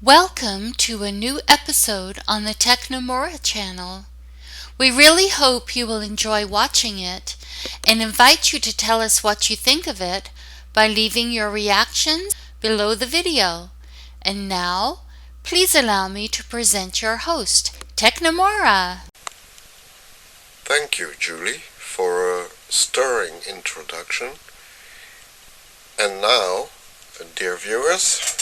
Welcome to a new episode on the Technomora channel. We really hope you will enjoy watching it and invite you to tell us what you think of it by leaving your reactions below the video. And now, please allow me to present your host, Technomora. Thank you, Julie, for a stirring introduction. And now, dear viewers,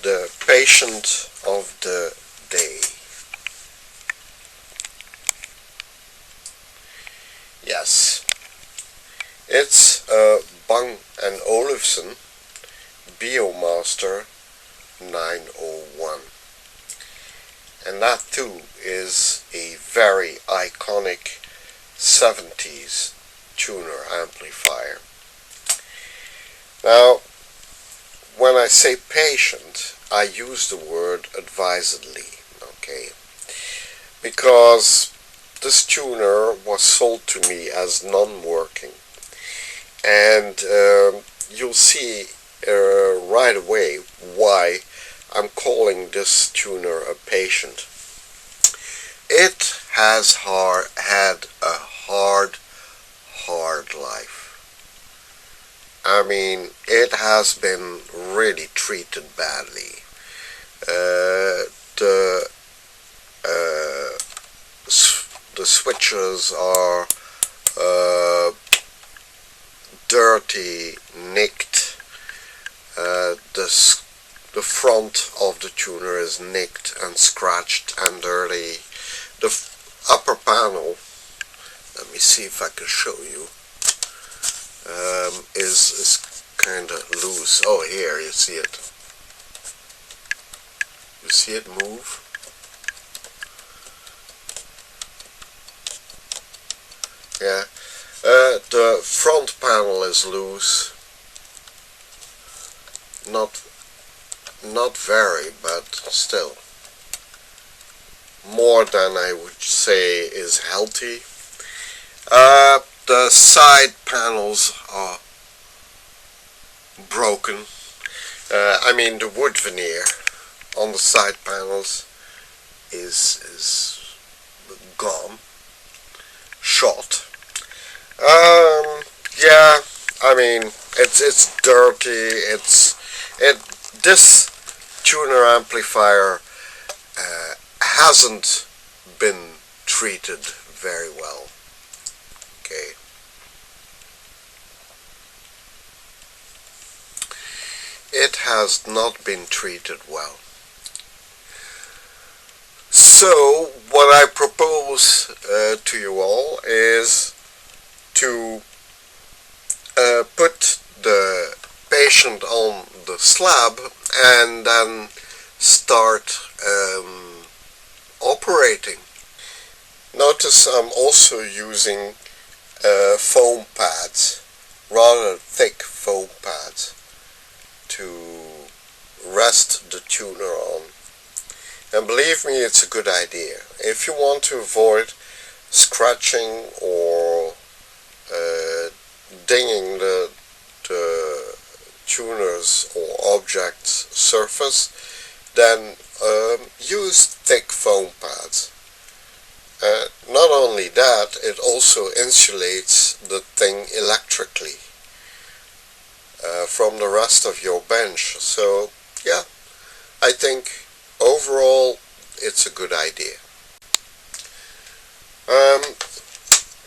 the patient of the day. Yes, it's a B&O Olufsen Beomaster 901. And that too is a very iconic 70s tuner amplifier. Now, when I say patient, I use the word advisedly, okay? Because this tuner was sold to me as non-working. And you'll see right away why I'm calling this tuner a patient. It has had a hard life. I mean, it has been really treated badly. The switches are dirty, nicked. The front of the tuner is nicked and scratched and dirty. The upper panel, let me see if I can show you, is kind of loose. Oh, here, you see it. You see it move? Yeah. The front panel is loose. Not very, but still. More than I would say is healthy. The side panels are broken. I mean, the wood veneer on the side panels is gone, shot. Yeah, I mean, it's dirty. This tuner amplifier hasn't been treated very well. Okay. It has not been treated well. So, what I propose to you all is to put the patient on the slab and then start operating. Notice I'm also using foam pads, rather thick foam pads, to rest the tuner on. And believe me, it's a good idea. If you want to avoid scratching or dinging the tuner's or object's surface, then use thick foam pads. Not only that, it also insulates the thing electrically from the rest of your bench. So yeah, I think overall it's a good idea.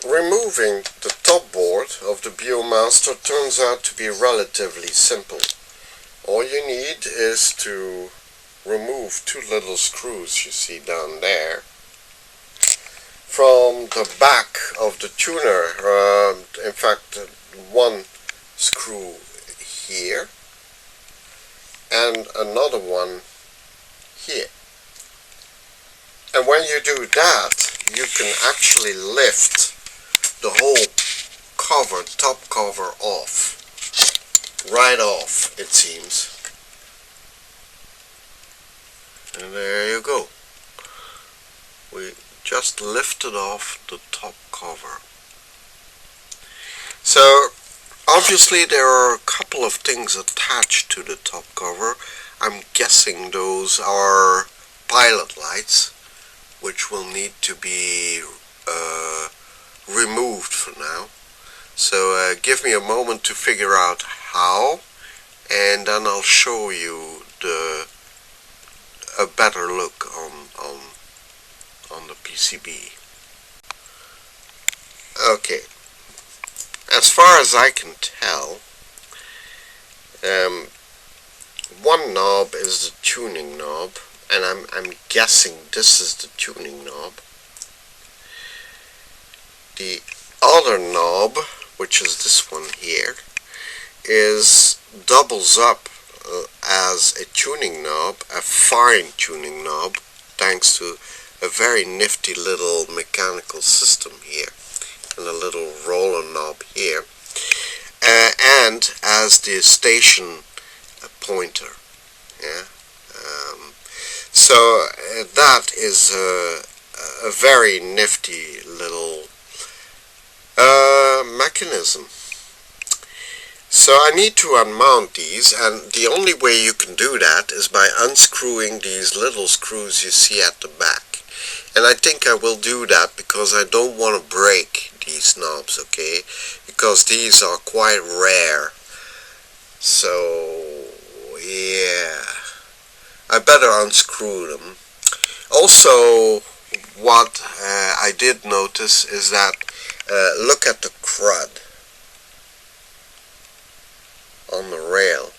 Removing the top board of the Beomaster turns out to be relatively simple. All you need is to remove two little screws you see down there from the back of the tuner. In fact, one screw here and another one here. And when you do that, you can actually lift the whole cover, top cover off. Right off, it seems. And there you go. We just lifted off the top cover. So obviously there are a couple of things attached to the top cover. I'm guessing those are pilot lights, which will need to be removed for now. So give me a moment to figure out how, and then I'll show you a better look on the PCB. Okay, as far as I can tell, one knob is the tuning knob, and I'm guessing this is the tuning knob. The other knob, which is this one here, doubles up as a tuning knob, a fine tuning knob, thanks to a very nifty little mechanical system here, and a little roller knob here, and as the station pointer. Yeah. So that is a very nifty little mechanism. So I need to unmount these, and the only way you can do that is by unscrewing these little screws you see at the back. And I think I will do that because I don't want to break these knobs, okay? Because these are quite rare. So yeah, I better unscrew them. Also, what I did notice is that look at the crud on the rail,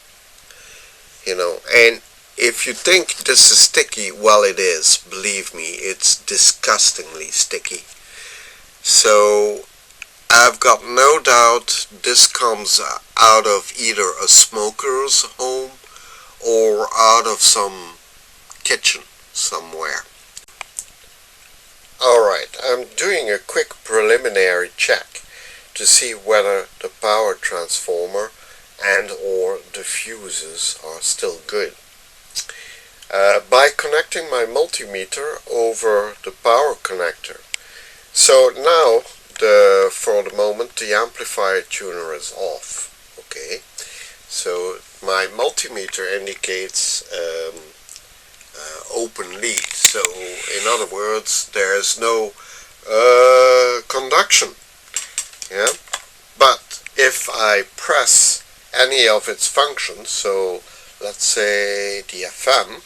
you know, and if you think this is sticky, well, it is. Believe me, it's disgustingly sticky. So I've got no doubt this comes out of either a smoker's home or out of some kitchen somewhere. Alright, I'm doing a quick preliminary check to see whether the power transformer and or the fuses are still good. By connecting my multimeter over the power connector. So now, for the moment, the amplifier tuner is off. Okay, so my multimeter indicates open lead. So in other words, there's no conduction. Yeah, but if I press any of its functions, so let's say the FM,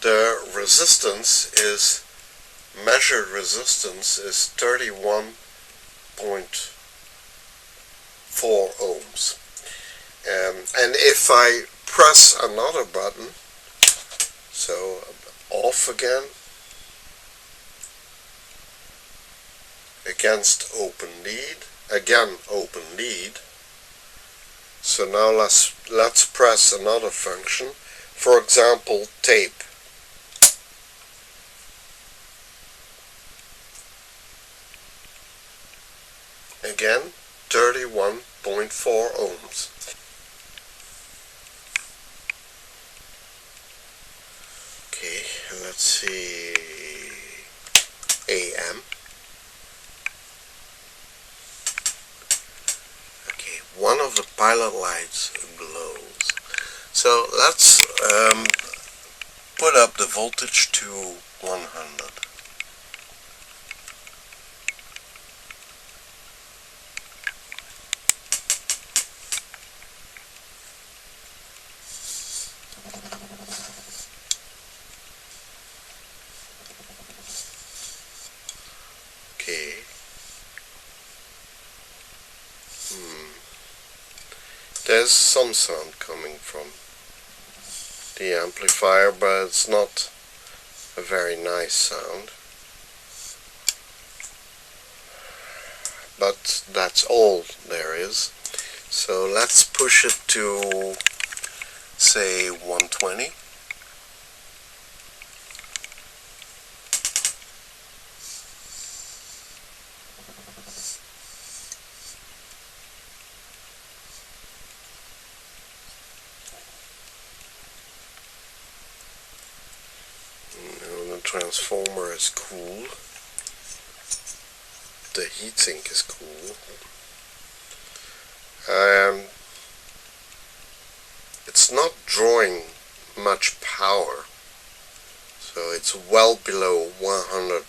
the resistance is, measured resistance is 31.4 ohms. And if I press another button, so off again, against open lead, again open lead. So now let's press another function, for example tape. Again 31.4 ohms. Okay, let's see, AM. Okay, one of the pilot lights glows. So let's put up the voltage to 100. Okay. There's some sound coming from the amplifier, but it's not a very nice sound. But that's all there is. So let's push it to, say, 120. The transformer is cool. The heatsink is cool. it's not drawing much power, so it's well below 100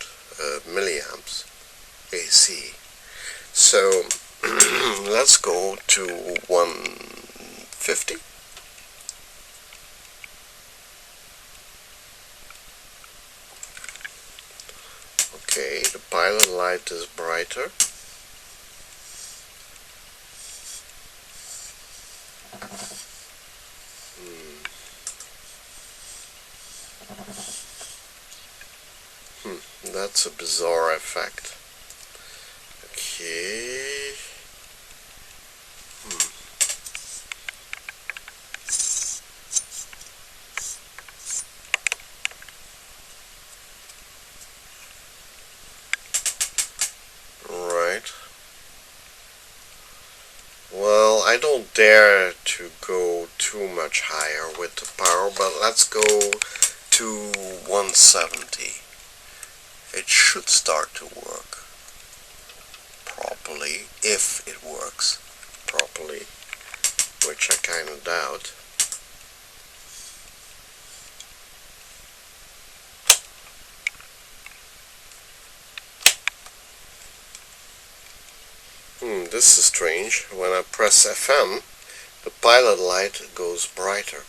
milliamps AC. So let's go to 150. Okay, the pilot light is brighter. That's a bizarre effect. Okay. Right. Well, I don't dare to go too much higher with the power, but let's go to 170. It should start to work properly, if it works properly, which I kind of doubt. This is strange. When I press FM, the pilot light goes brighter.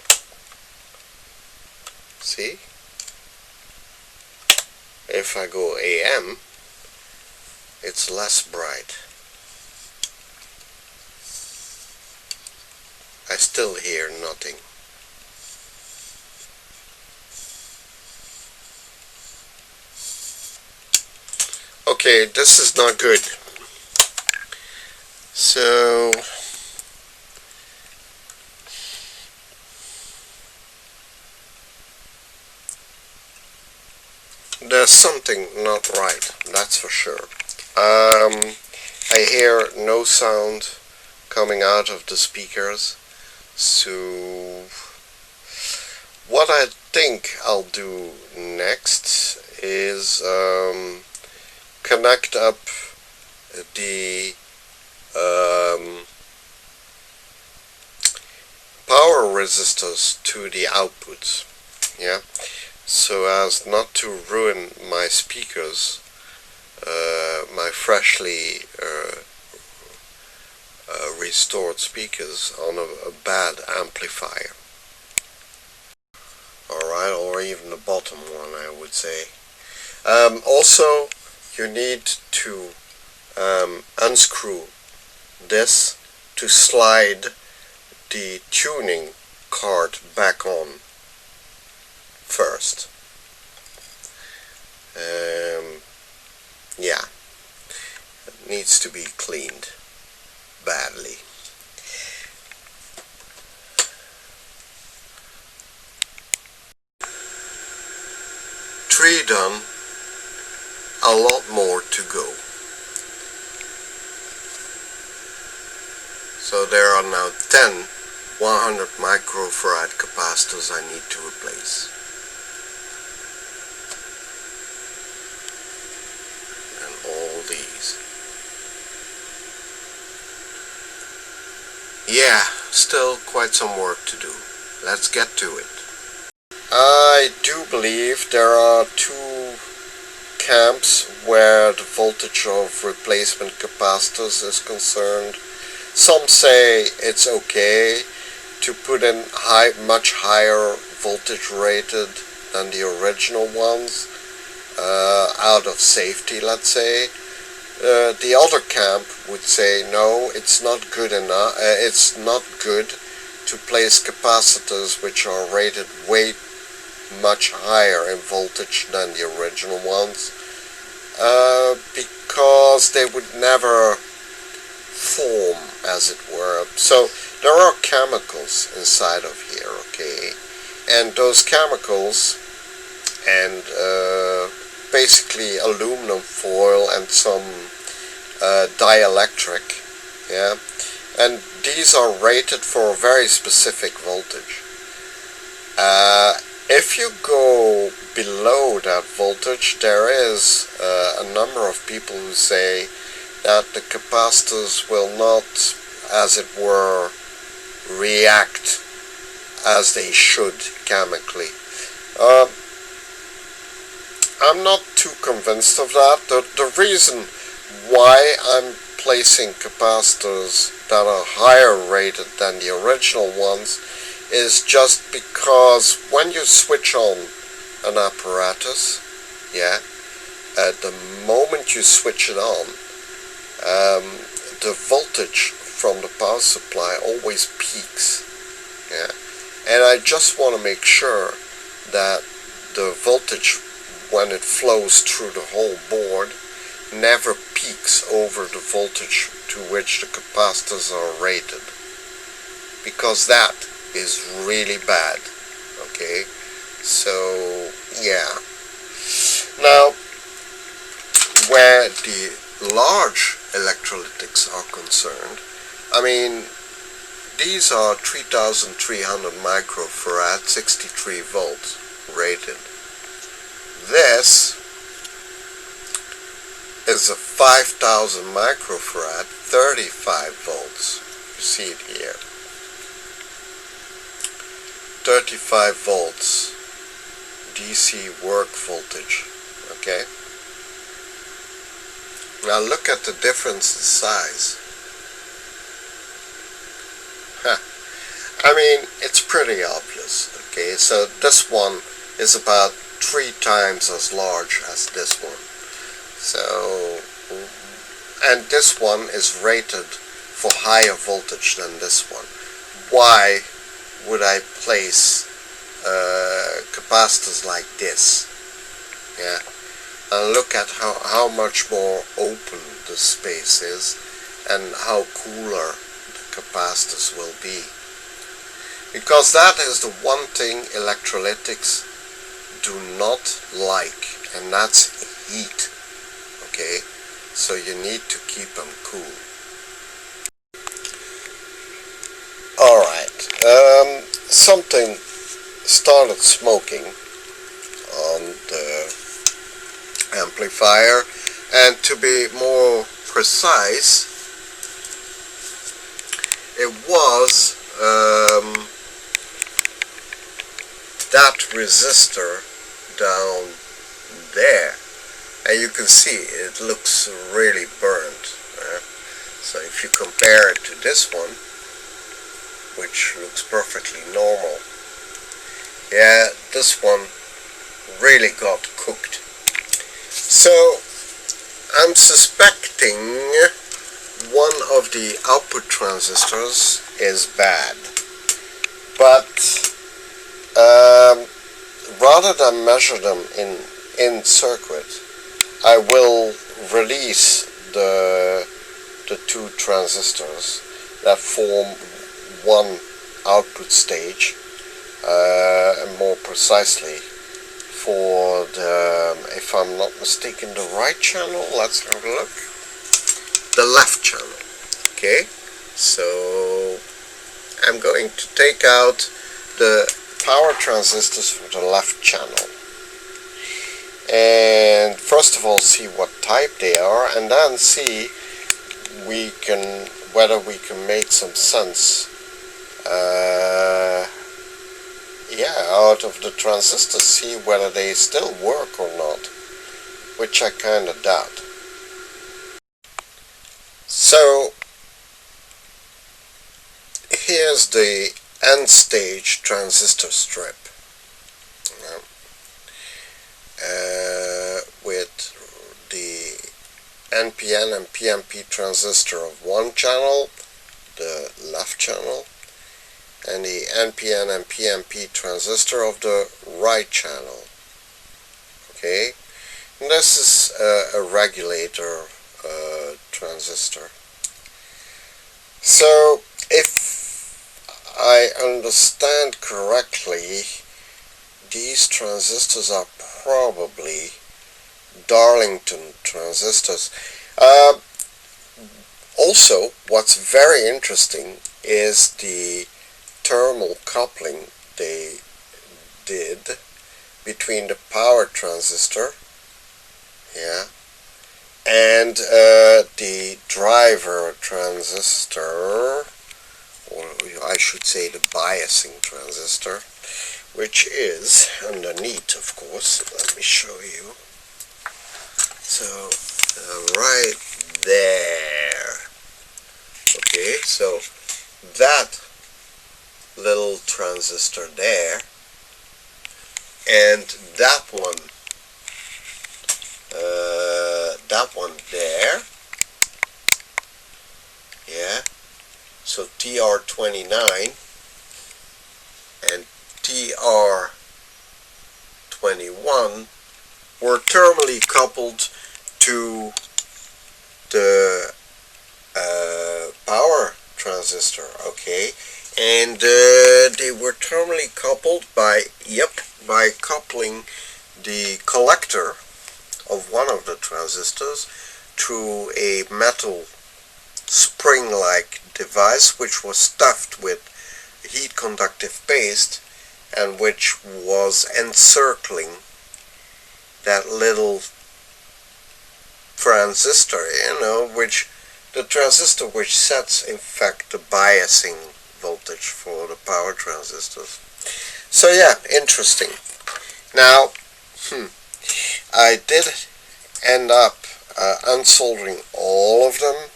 See? If I go AM, it's less bright. I still hear nothing. Okay, this is not good. So there's something not right, that's for sure. I hear no sound coming out of the speakers, so what I think I'll do next is connect up the power resistors to the outputs, yeah, so as not to ruin my speakers, my freshly restored speakers on a bad amplifier. Alright, or even the bottom one, I would say. Also, you need to unscrew this to slide the tuning card back on first. Yeah, it needs to be cleaned badly. Three done, a lot more to go. So there are now 10 100 microfarad capacitors I need to replace. And all these. Yeah, still quite some work to do. Let's get to it. I do believe there are two camps where the voltage of replacement capacitors is concerned. Some say it's okay to put in much higher voltage rated than the original ones, out of safety, let's say. The other camp would say no, it's not good enough. It's not good to place capacitors which are rated way much higher in voltage than the original ones, because they would never form, as it were. So there are chemicals inside of here, okay, and those chemicals and basically aluminum foil and some dielectric, yeah, and these are rated for a very specific voltage. If you go below that voltage, there is a number of people who say that the capacitors will not as it were, react as they should chemically. I'm not too convinced of that. The reason why I'm placing capacitors that are higher rated than the original ones is just because when you switch on an apparatus, the moment you switch it on, the voltage from the power supply always peaks, and I just want to make sure that the voltage, when it flows through the whole board, never peaks over the voltage to which the capacitors are rated, because that is really bad. Okay, so yeah. Now, where the large electrolytics are concerned, I mean, these are 3300 microfarad, 63 volts rated. This is a 5000 microfarad, 35 volts. You see it here. 35 volts DC work voltage. Okay. Now look at the difference in size. I mean, it's pretty obvious. Okay, so this one is about 3 times as large as this one. So, and this one is rated for higher voltage than this one. Why would I place capacitors like this? Yeah, and look at how much more open the space is and how cooler the capacitors will be. Because that is the one thing electrolytics do not like, and that's heat. Okay, so you need to keep them cool. Alright, something started smoking on the amplifier, and to be more precise, it was that resistor down there, and you can see it looks really burnt. So if you compare it to this one, which looks perfectly normal, yeah, this one really got cooked. So I'm suspecting one of the output transistors is bad, but rather than measure them in circuit, I will release the two transistors that form one output stage, and more precisely for the, if I'm not mistaken, the right channel. Let's have a look. The left channel. Okay, so I'm going to take out the power transistors for the left channel, and first of all see what type they are, and then see whether we can make some sense out of the transistors, see whether they still work or not, which I kind of doubt. So here's the end stage transistor strip, with the NPN and PNP transistor of one channel, the left channel, and the NPN and PNP transistor of the right channel. Okay, and this is a regulator transistor. So if I understand correctly, these transistors are probably Darlington transistors. Also, what's very interesting is the thermal coupling they did between the power transistor, and the driver transistor, or I should say the biasing transistor, which is underneath, of course. Let me show you. So right there. Okay, so that little transistor there and that one there, yeah, so TR29 and TR21 were thermally coupled to the power transistor, okay, and they were thermally coupled by coupling the collector of one of the transistors through a metal spring-like device which was stuffed with heat conductive paste and which was encircling that little transistor, which the transistor which sets in fact the biasing voltage for the power transistors. So yeah, interesting. Now I did end up unsoldering all of them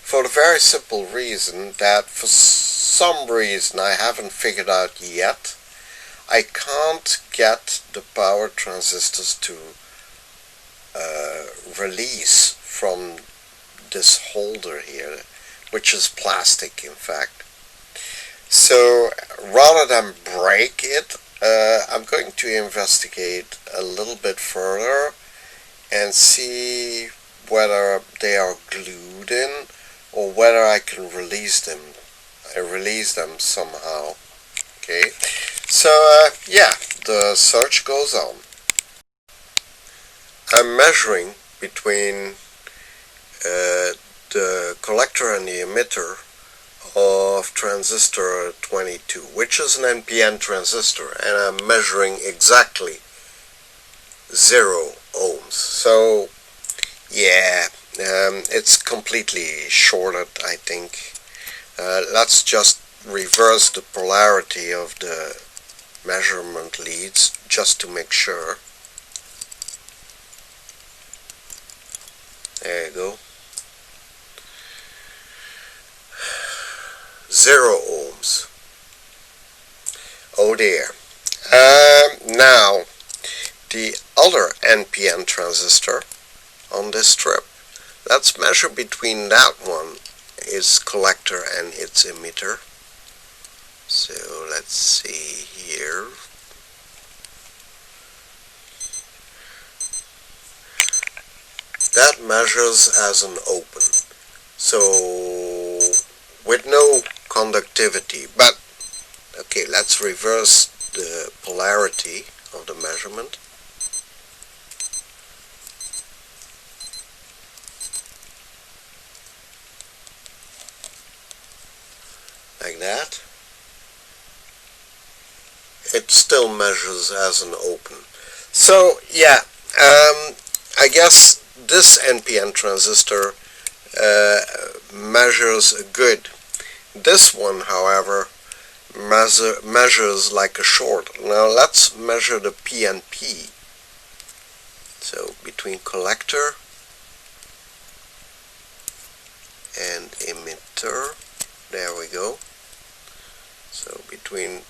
for the very simple reason that for some reason I haven't figured out yet, I can't get the power transistors to release from this holder here, which is plastic in fact. So rather than break it, I'm going to investigate a little bit further and see whether they are glued in or whether I can release them somehow. Okay, so yeah, the search goes on. I'm measuring between the collector and the emitter of transistor 22, which is an NPN transistor, and I'm measuring exactly 0 ohms. So yeah, it's completely shorted, I think. Let's just reverse the polarity of the measurement leads just to make sure. There you go. 0 ohms. Oh dear. Now, the other NPN transistor on this strip, let's measure between that one, its collector and its emitter. So let's see here. That measures as an open, so with no conductivity. But okay, let's reverse the polarity of the measurement. Like that. It still measures as an open. So yeah, I guess this NPN transistor measures good. This one, however, measures like a short. Now let's measure the PNP. So between collector and emitter, there we go. So between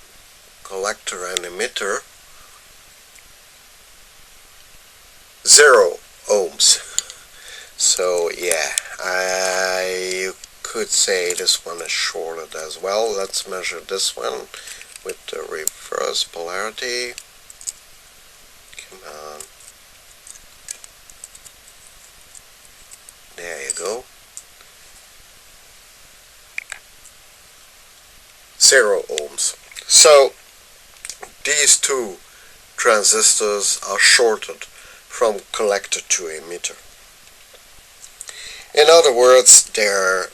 collector and emitter, 0 ohms. So yeah, I could say this one is shorted as well. Let's measure this one with the reverse polarity. Come on. There you go. 0 ohms. So these two transistors are shorted from collector to emitter. In other words, they're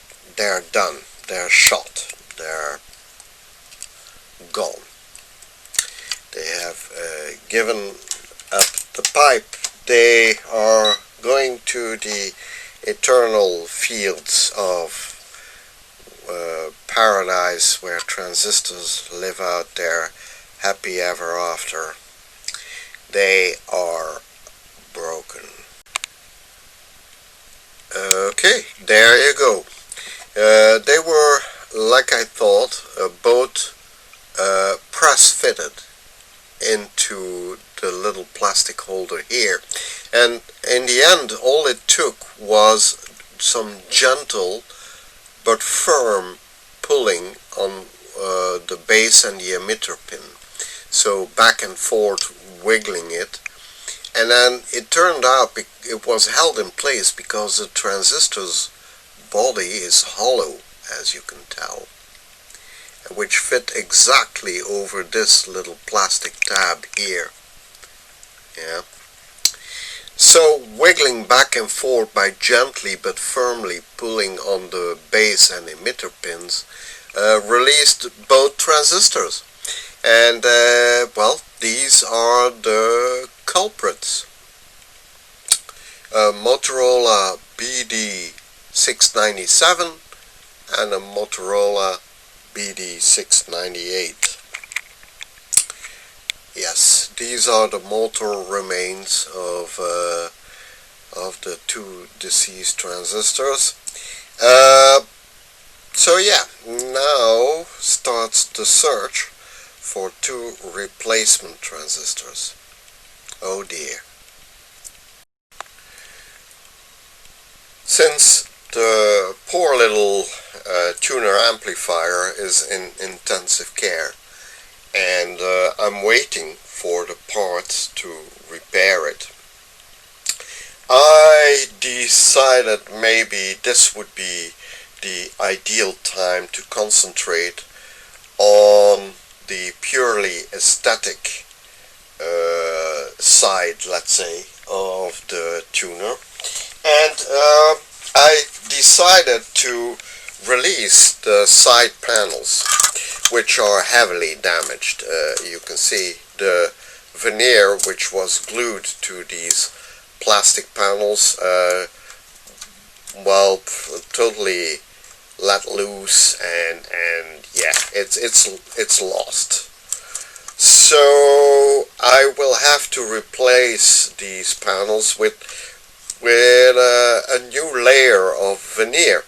done. They're shot. They're gone. They have given up the pipe. They are going to the eternal fields of paradise where transistors live out their happy ever after. They are broken. Okay, there you go. They were, like I thought, both press fitted into the little plastic holder here, and in the end all it took was some gentle but firm pulling on the base and the emitter pin, so back and forth wiggling it, and then it turned out it was held in place because the transistor's body is hollow, as you can tell, which fit exactly over this little plastic tab here. Yeah. So wiggling back and forth by gently but firmly pulling on the base and emitter pins released both transistors. And well, these are the culprits. A Motorola BD697 and a Motorola BD698. Yes, these are the motor remains of the two deceased transistors. So yeah, now starts the search for two replacement transistors. Oh dear. Since the poor little tuner amplifier is in intensive care, and I'm waiting for the parts to repair it, I decided maybe this would be the ideal time to concentrate on the purely aesthetic side, let's say, of the tuner. And I decided to release the side panels, which are heavily damaged. You can see the veneer which was glued to these plastic panels, well, totally let loose, and yeah, it's lost. So I will have to replace these panels with a new layer of veneer.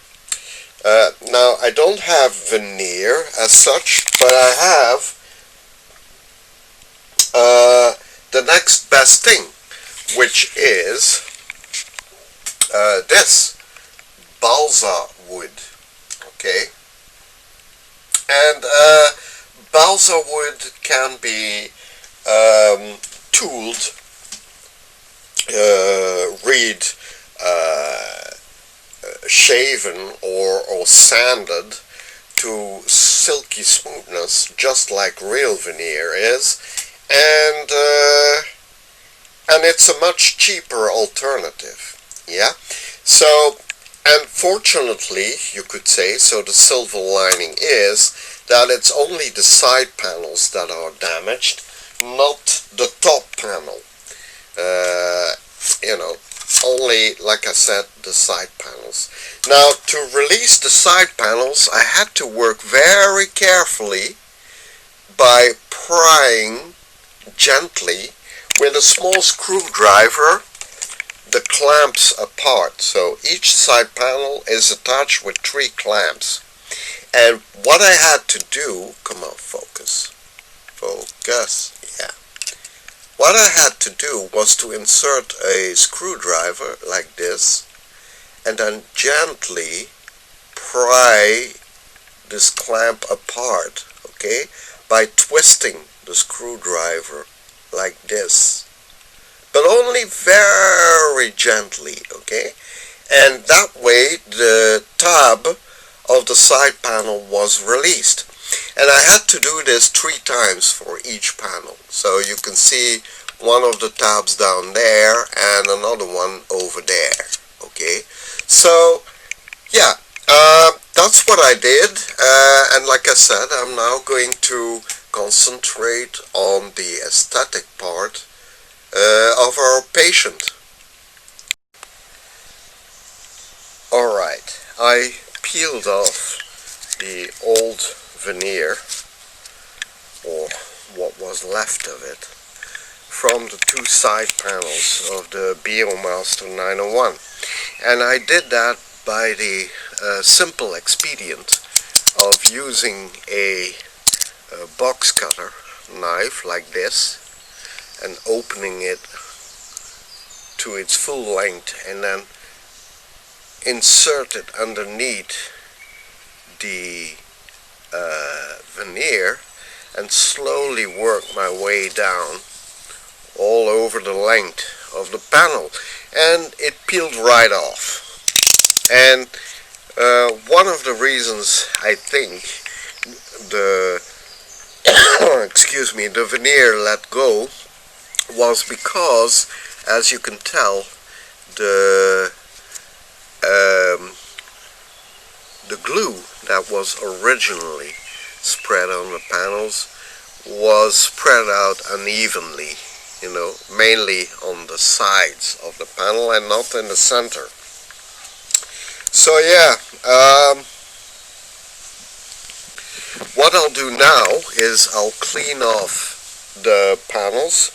Now I don't have veneer as such, but I have the next best thing, which is this balsa wood. Okay, and balsa wood can be tooled, shaven or sanded to silky smoothness, just like real veneer is, and it's a much cheaper alternative. Yeah, so, and fortunately, you could say, so the silver lining is that it's only the side panels that are damaged, not the top panel. You know, only, like I said, the side panels. Now, to release the side panels, I had to work very carefully by prying gently with a small screwdriver the clamps apart. So each side panel is attached with 3 clamps. And what I had to do, come on, focus, yeah. What I had to do was to insert a screwdriver like this, and then gently pry this clamp apart, okay, by twisting the screwdriver like this, but only very gently, okay, and that way the tab of the side panel was released. And I had to do this 3 times for each panel. So you can see one of the tabs down there and another one over there. Okay, so yeah, that's what I did, and like I said, I'm now going to concentrate on the aesthetic part of our patient. Alright, I peeled off the old veneer, or what was left of it, from the two side panels of the Beomaster 901. And I did that by the simple expedient of using a box cutter knife like this and opening it to its full length and then insert it underneath the veneer and slowly work my way down all over the length of the panel, and it peeled right off. And one of the reasons I think the excuse me, the veneer let go was because, as you can tell, the glue that was originally spread on the panels was spread out unevenly, you know, mainly on the sides of the panel and not in the center. So yeah, what I'll do now is I'll clean off the panels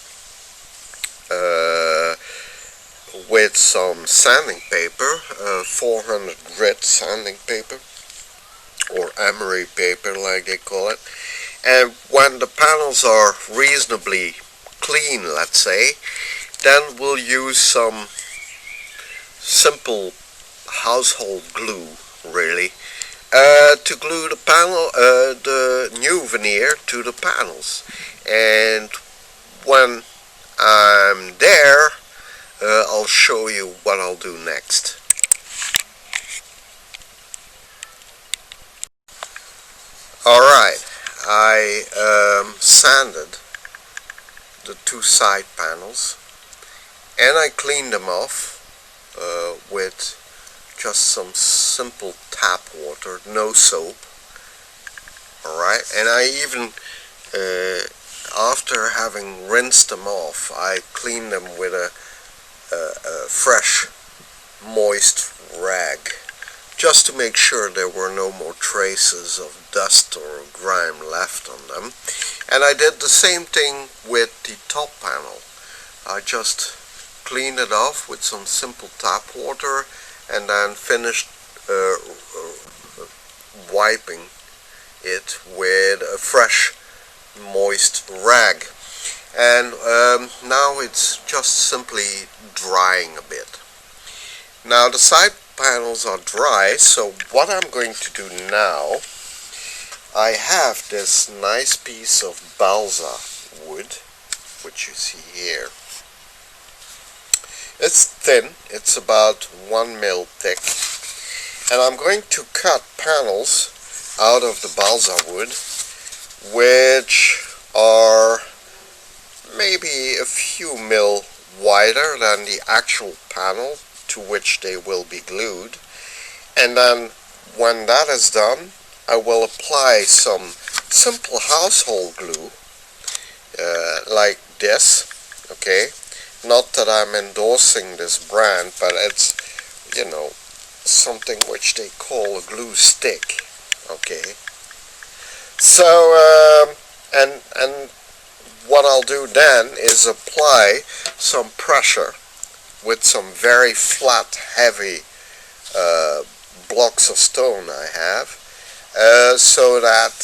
with some sanding paper, 400 grit sanding paper, or emery paper like they call it. And when the panels are reasonably clean, let's say, then we'll use some simple household glue, really, to glue the panel, the new veneer to the panels. And when I'm there, I'll show you what I'll do next. Alright, I sanded the two side panels and I cleaned them off with just some simple tap water, no soap. Alright, and I even after having rinsed them off, I cleaned them with a fresh moist rag, just to make sure there were no more traces of dust or grime left on them. And I did the same thing with the top panel. I just cleaned it off with some simple tap water and then finished wiping it with a fresh moist rag. And now it's just simply drying a bit. Now the side panels are dry, so what I'm going to do now, I have this nice piece of balsa wood, which you see here. It's thin, it's about 1 mil thick, and I'm going to cut panels out of the balsa wood which are maybe a few mil wider than the actual panel to which they will be glued. And then when that is done, I will apply some simple household glue like this, okay? Not that I'm endorsing this brand, but it's, you know, something which they call a glue stick, okay? So, and what I'll do then is apply some pressure with some very flat, heavy blocks of stone I have, so that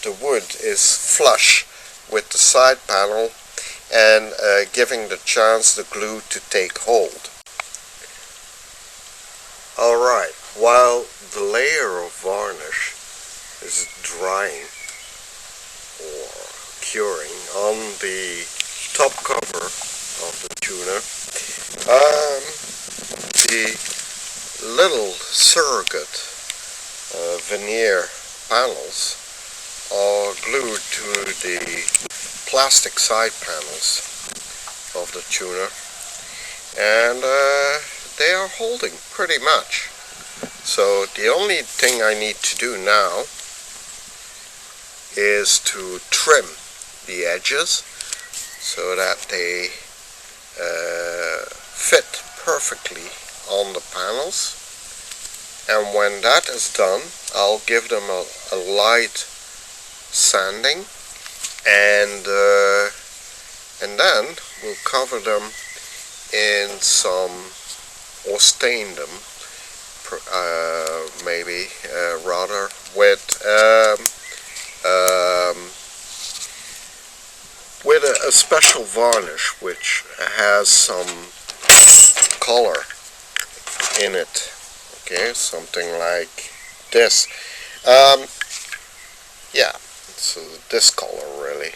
the wood is flush with the side panel and giving the chance the glue to take hold. Alright, while the layer of varnish is drying or curing on the top cover of the tuner, the little surrogate veneer panels are glued to the plastic side panels of the tuner, and they are holding pretty much. So the only thing I need to do now is to trim the edges so that they fit perfectly on the panels, And when that is done, I'll give them a light sanding, and then we'll cover them in some, or stain them, maybe rather with a special varnish which has some color in it. Okay, something like this. Yeah, it's this color really.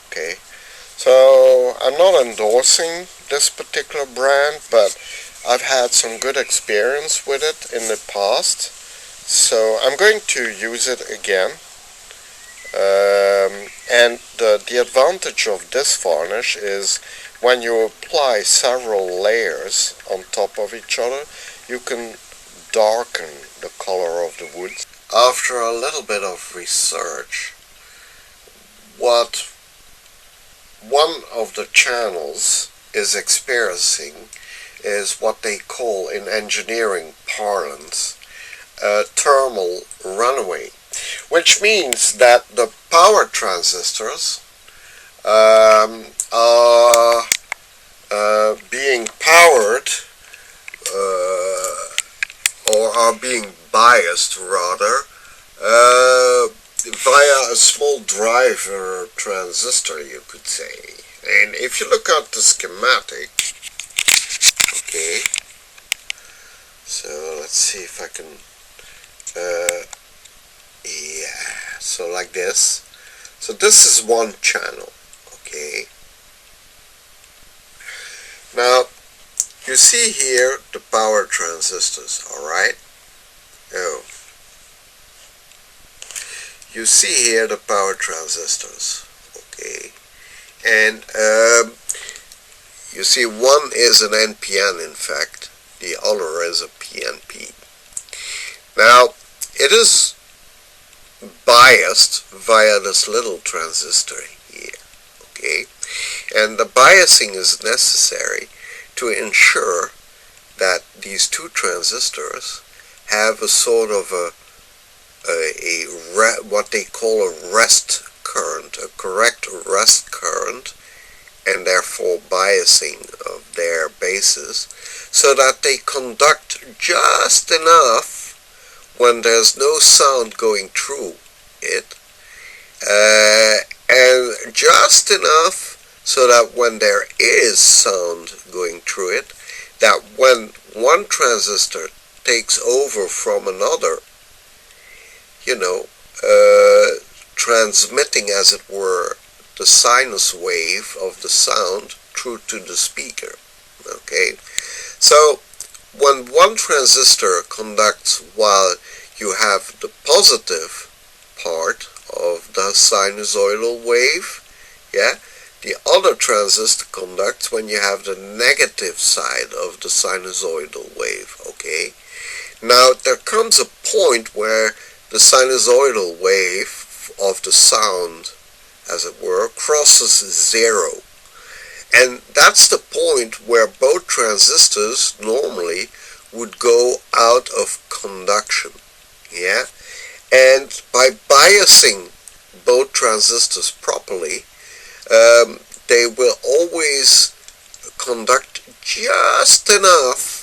Okay, so I'm not endorsing this particular brand, but I've had some good experience with it in the past, so I'm going to use it again. And the advantage of this varnish is when you apply several layers on top of each other, you can darken the color of the wood. After a little bit of research, what one of the channels is experiencing is what they call in engineering parlance thermal runaway, which means that the power transistors are being powered or are being biased rather via a small driver transistor, you could say. And if you look at the schematic, okay, so let's see if I can yeah, so like this. So this is one channel, okay. Now you see here the power transistors, alright? Oh, you see here the power transistors, okay, and you see one is an NPN, in fact, the other is a PNP. Now it is biased via this little transistor here, okay, and the biasing is necessary to ensure that these two transistors have a sort of what they call a rest current, a correct rest current, and therefore biasing of their bases, so that they conduct just enough when there's no sound going through it, and just enough so that when there is sound going through it, that when one transistor takes over from another, you know, transmitting, as it were, the sinus wave of the sound through to the speaker, okay? So when one transistor conducts while you have the positive part of the sinusoidal wave, yeah, the other transistor conducts when you have the negative side of the sinusoidal wave, okay? Now there comes a point where the sinusoidal wave of the sound, as it were, crosses zero. And that's the point where both transistors normally would go out of conduction, yeah? And by biasing both transistors properly, they will always conduct just enough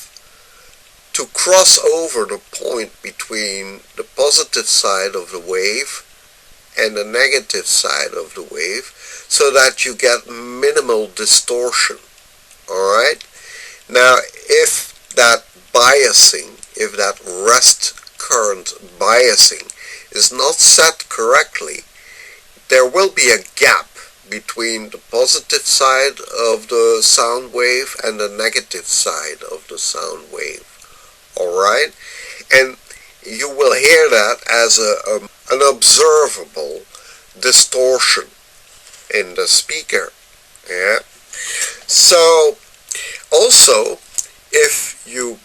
to cross over the point between the positive side of the wave and the negative side of the wave, so that you get minimal distortion. Alright? Now, if that biasing, if that rest current biasing is not set correctly, there will be a gap between the positive side of the sound wave and the negative side of the sound wave. Alright? And you will hear that as an observable distortion in the speaker. Yeah. So also, if you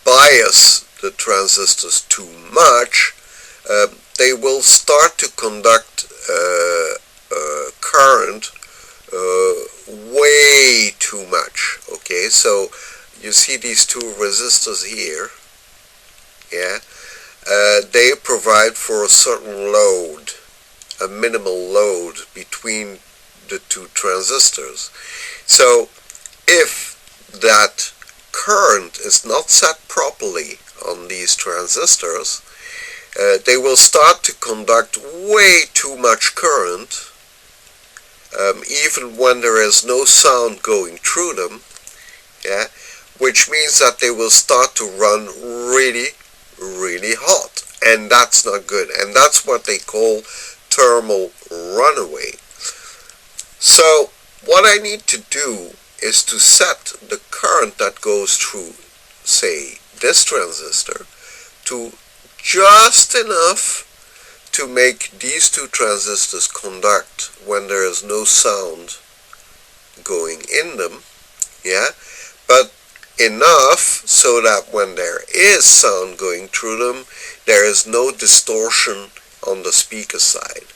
bias the transistors too much, they will start to conduct current way too much. Okay, so you see these two resistors here, yeah, they provide for a certain load, a minimal load between the two transistors. So if that current is not set properly on these transistors, they will start to conduct way too much current, even when there is no sound going through them, yeah, which means that they will start to run really, really hot, and that's not good, and that's what they call thermal runaway. So what I need to do is to set the current that goes through, say, this transistor to just enough to make these two transistors conduct when there is no sound going in them, yeah, but enough so that when there is sound going through them, there is no distortion on the speaker side.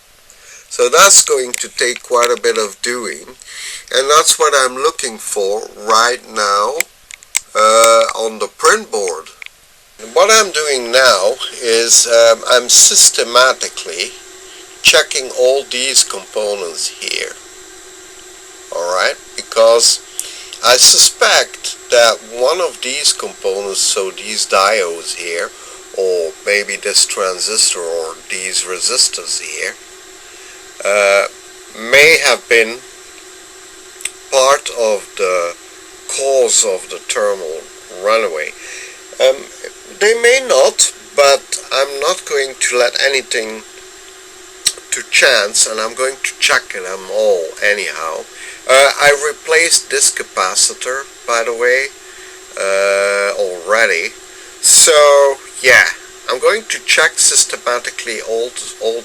So that's going to take quite a bit of doing, and that's what I'm looking for right now on the print board. What I'm doing now is I'm systematically checking all these components here, alright, because I suspect that one of these components, so these diodes here, or maybe this transistor or these resistors here, may have been part of the cause of the thermal runaway. They may not, but I'm not going to let anything to chance, and I'm going to check them all anyhow. I replaced this capacitor, by the way, already. So yeah, I'm going to check systematically all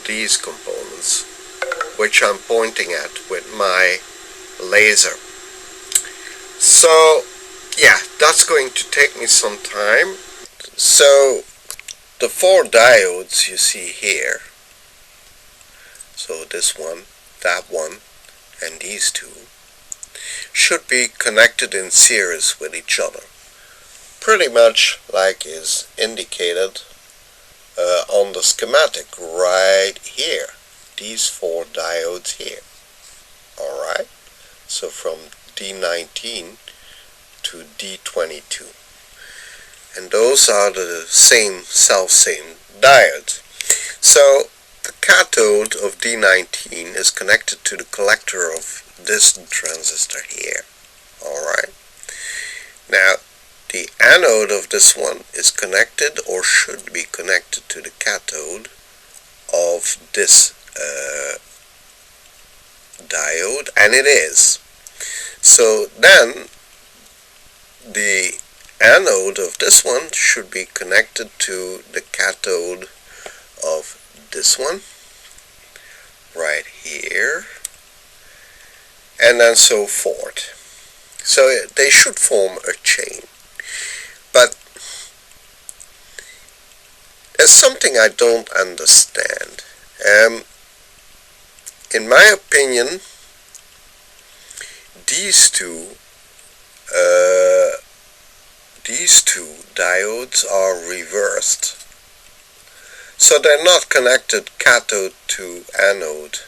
these components, which I'm pointing at with my laser. So yeah, that's going to take me some time. So the four diodes you see here, so this one, that one, and these two, should be connected in series with each other, pretty much like is indicated on the schematic right here, these four diodes here. Alright, so from D19 to D22, and those are the self-same diodes. So the cathode of D19 is connected to the collector of this transistor here. Alright, now the anode of this one is connected, or should be connected, to the cathode of this diode, and it is. So then the anode of this one should be connected to the cathode of this one right here, and then so forth. So they should form a chain. But there's something I don't understand. In my opinion, these two diodes are reversed. So they're not connected cathode to anode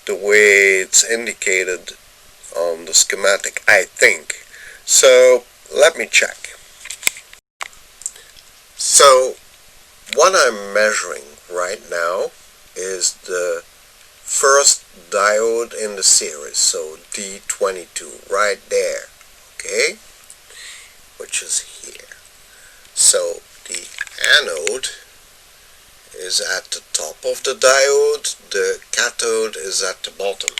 the way it's indicated on the schematic, I think. So let me check. So what I'm measuring right now is the first diode in the series, so D22, right there, okay, which is here. So the anode is at the top of the diode, the cathode is at the bottom,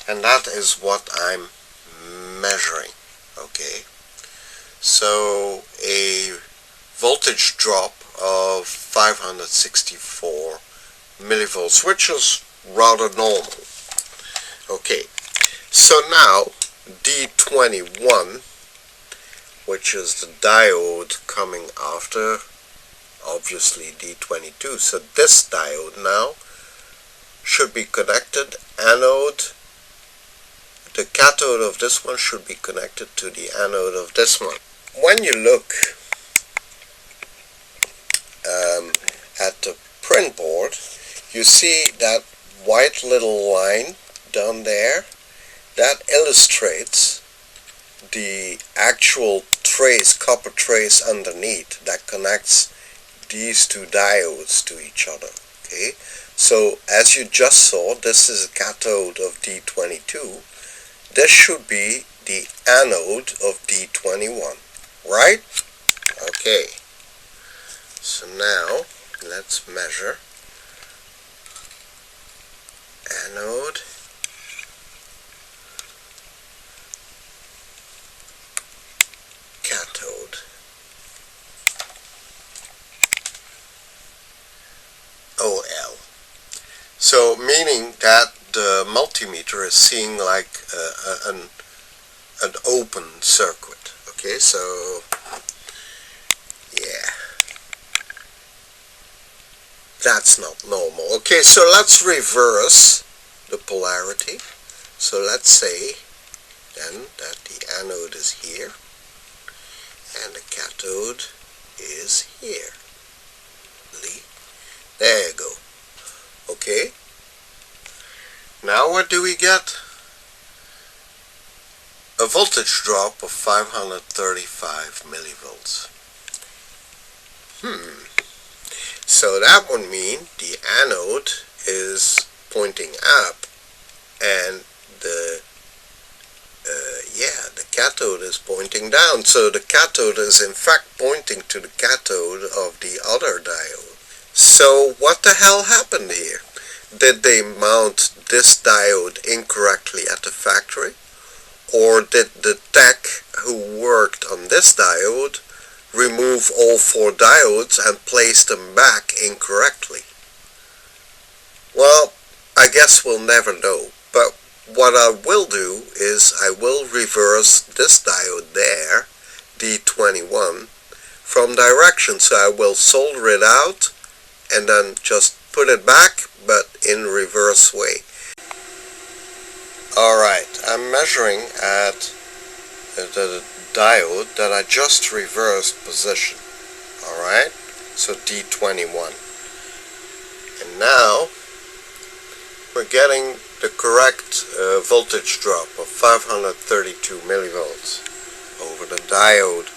and that is what I'm measuring, okay. So a voltage drop of 564 millivolts, which is rather normal. Okay, so now D21, which is the diode coming after, obviously, D22. So this diode now should be connected, anode, the cathode of this one should be connected to the anode of this one. When you look line board, you see that white little line down there? That illustrates the actual trace, copper trace underneath that connects these two diodes to each other. Okay, so as you just saw, this is a cathode of D22. This should be the anode of D21, right? Okay, so now let's measure anode, cathode. OL. So meaning that the multimeter is seeing like an open circuit. Okay, so yeah, that's not normal. Okay, so let's reverse the polarity. So let's say then that the anode is here and the cathode is here. There you go. Okay. Now what do we get? A voltage drop of 535 millivolts. So that would mean the anode is pointing up and the cathode is pointing down. So the cathode is in fact pointing to the cathode of the other diode. So what the hell happened here? Did they mount this diode incorrectly at the factory? Or did the tech who worked on this diode remove all 4 diodes and place them back incorrectly? Well, I guess we'll never know. But what I will do is I will reverse this diode there, D21, from direction. So I will solder it out and then just put it back, but in reverse way. Alright, I'm measuring at the diode that I just reversed position. Alright, so D21. And now we're getting the correct voltage drop of 532 millivolts over the diode.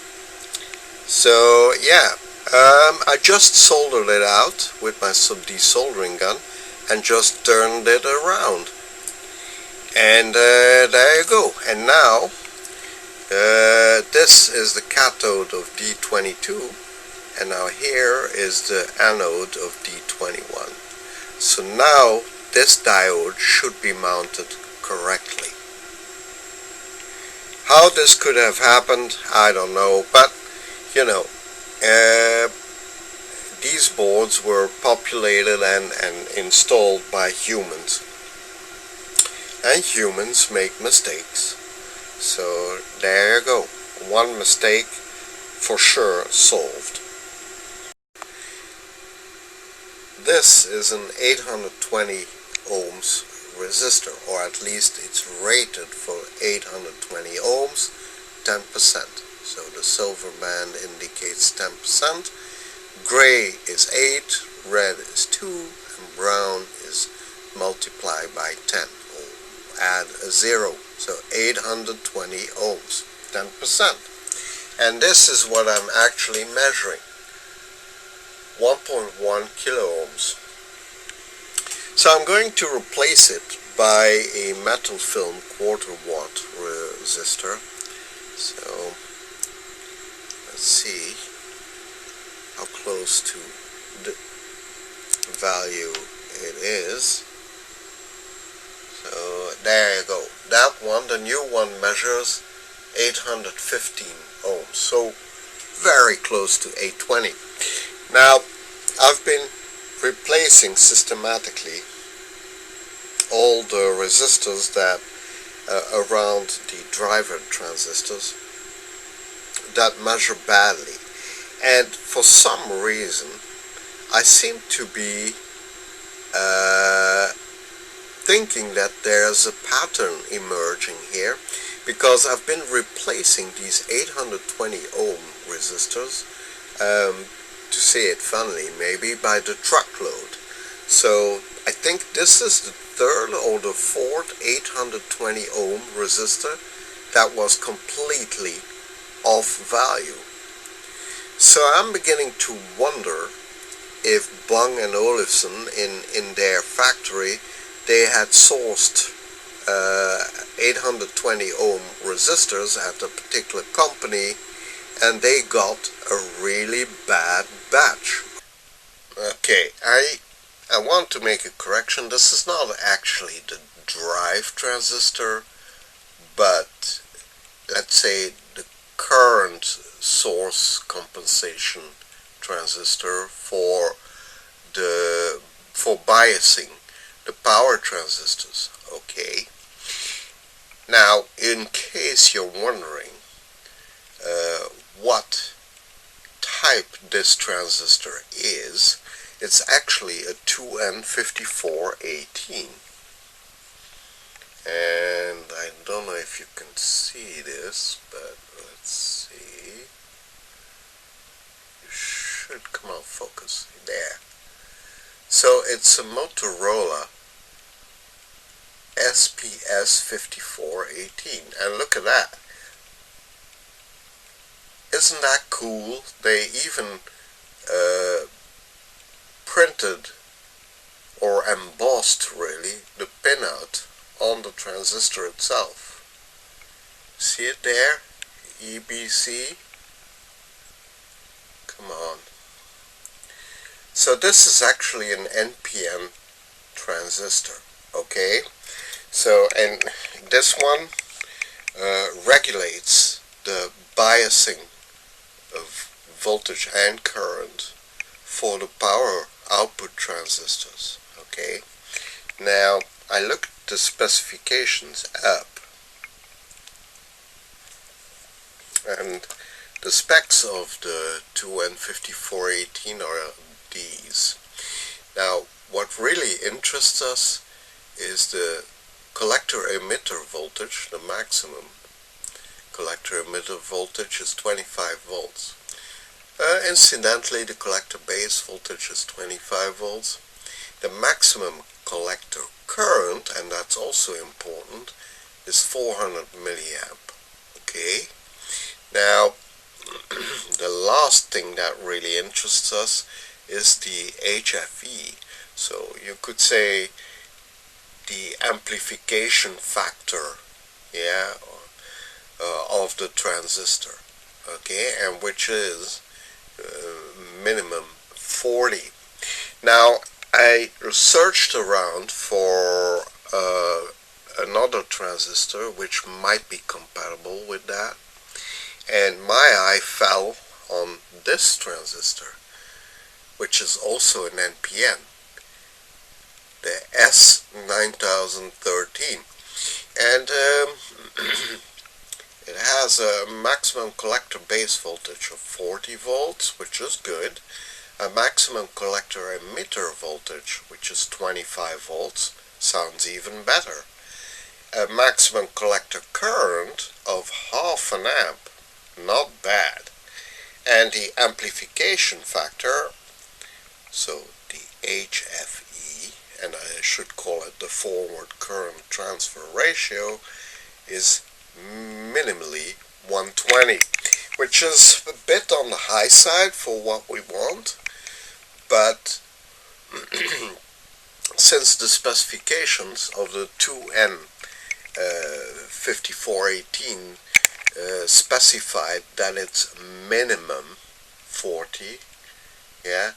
So yeah, I just soldered it out with my desoldering gun and just turned it around. And there you go. And now this is the cathode of D22 and now here is the anode of D21. So now this diode should be mounted correctly. How this could have happened, I don't know, but you know, these boards were populated and installed by humans. And humans make mistakes. So there you go. One mistake for sure solved. This is an 820 ohms resistor, or at least it's rated for 820 ohms, 10%. So the silver band indicates 10%. Gray is 8, red is 2, and brown is multiplied by 10, or add a 0. So 820 ohms, 10%. And this is what I'm actually measuring. 1.1 kilo ohms. So I'm going to replace it by a metal film quarter watt resistor. So let's see how close to the value it is. So there you go. That one, the new one, measures 815 ohms. So very close to 820. Now I've been replacing systematically all the resistors that around the driver transistors that measure badly, and for some reason I seem to be thinking that there's a pattern emerging here, because I've been replacing these 820 ohm resistors, to say it funnily maybe, by the truckload. So I think this is the third or the fourth 820 ohm resistor that was completely off value. So I'm beginning to wonder if Bang and Olufsen in their factory, they had sourced 820 ohm resistors at a particular company, and they got a really bad batch. Okay, I want to make a correction. This is not actually the drive transistor, but let's say the current source compensation transistor for biasing the power transistors. Okay. Now, in case you're wondering what type this transistor is, it's actually a 2N5418. And I don't know if you can see this, but let's see. You should come out focus. There. So it's a Motorola SPS5418, and look at that. Isn't that cool? They even printed or embossed really the pinout on the transistor itself. See it there? EBC. Come on. So this is actually an NPN transistor. Okay? So, and this one regulates the biasing of voltage and current for the power output transistors. Okay? Now, I looked the specifications up, and the specs of the 2N5418 are these. Now, what really interests us is the collector emitter voltage. The maximum collector emitter voltage is 25 volts. Incidentally, the collector base voltage is 25 volts. The maximum collector current, and that's also important, is 400 milliamp. Okay? Now, the last thing that really interests us is the HFE. So you could say the amplification factor, yeah, of the transistor, okay, and which is minimum 40. Now, I searched around for another transistor which might be compatible with that, and my eye fell on this transistor, which is also an NPN, the S9013, and it has a maximum collector base voltage of 40 volts, which is good, a maximum collector emitter voltage, which is 25 volts, sounds even better, a maximum collector current of half an amp, not bad, and the amplification factor, so the HFE, and I should call it the forward current transfer ratio, is minimally 120, which is a bit on the high side for what we want, but since the specifications of the 2N5418 specified that it's minimum 40, yeah,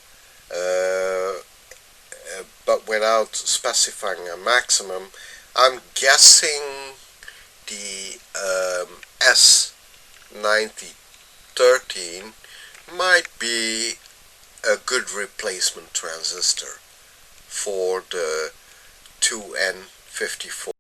but without specifying a maximum, I'm guessing the S9013 might be a good replacement transistor for the 2N54.